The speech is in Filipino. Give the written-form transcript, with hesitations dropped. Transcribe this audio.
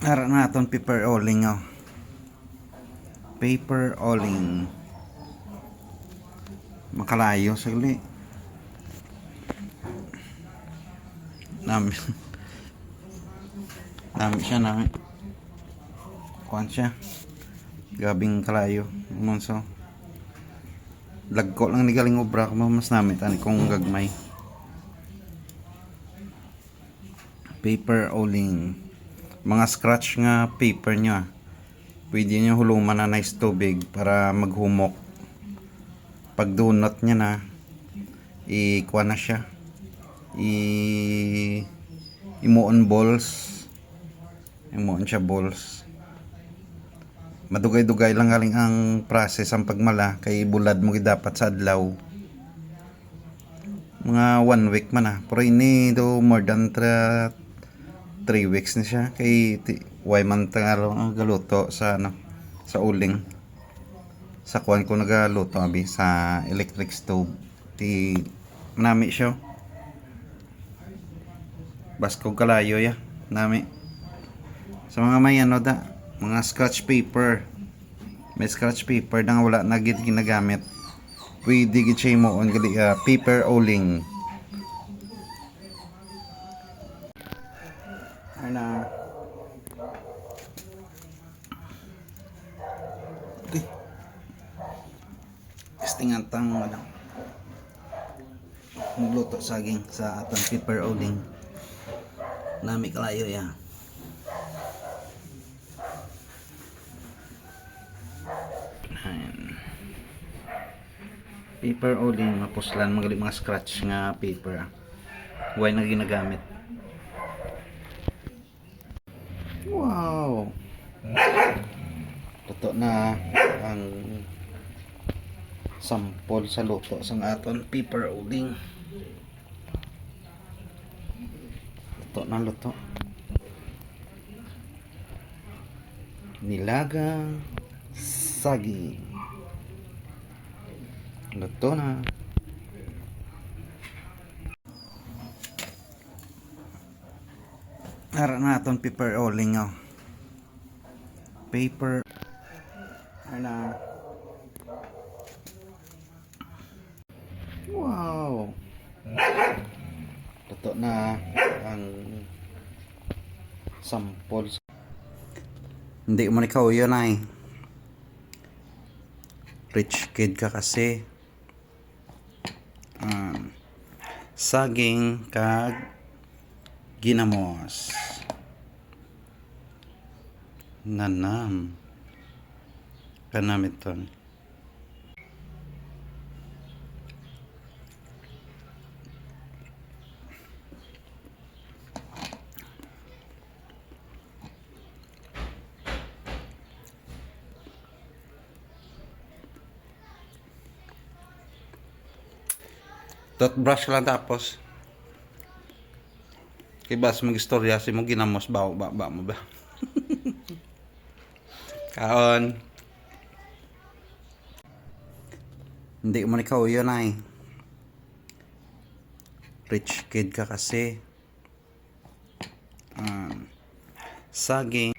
Ara naton paper oling oh. Paper oling. Makalayo sagli. Nami. Nami siya nami. Kuan siya. Gabing kalayo. Monso. Lagko lang ni galing obra ko mas nami tani kung gagmay. Paper oling. Mga scratch nga paper nyo. Pwede nyo huluman na nice tubig para maghumok. Pag donut nya na, ikuha na siya. Imuon balls. Imuon siya balls. Madugay-dugay lang galing ang process ang pagmala kay bulad mo dapat sa adlaw. Mga 1 week man na. Pero ini do more than 3 weeks na siya kay why man tangalo ang galuto sa sa uling. Sa kuan ko nagaluto abi sa electric stove. Ti nami siya. Baskog kalayo ya. Nami. Sa mga may ano da, mga scratch paper. May scratch paper na wala na gid ginagamit. Pwede gid siya mo on gali paper oling. Ana. Okay. Testingan tang ano. Magluto saging sa atong paper oling. Nami kalayo ya. Paper oling mapuslan mga scratch nga paper. Huwag na ginagamit. Wow. Totoo na ang sample sa luto sa aton paper oling. Totoo na luto. Nilagang saging. Luto na. Ara naton paper oling oh. Paper ana. Wow. Luto na ang sample. Hindi mo ikaw yun ay. Rich kid ka kasi. Saging kag ginamos. Nanam. Kanamit ton. Toothbrush lang tapos. Kibas mag-istorya si mo ginamos ba mo ba? Kaon. Hindi mo ikaw yun ay. Rich kid ka kasi. Saging.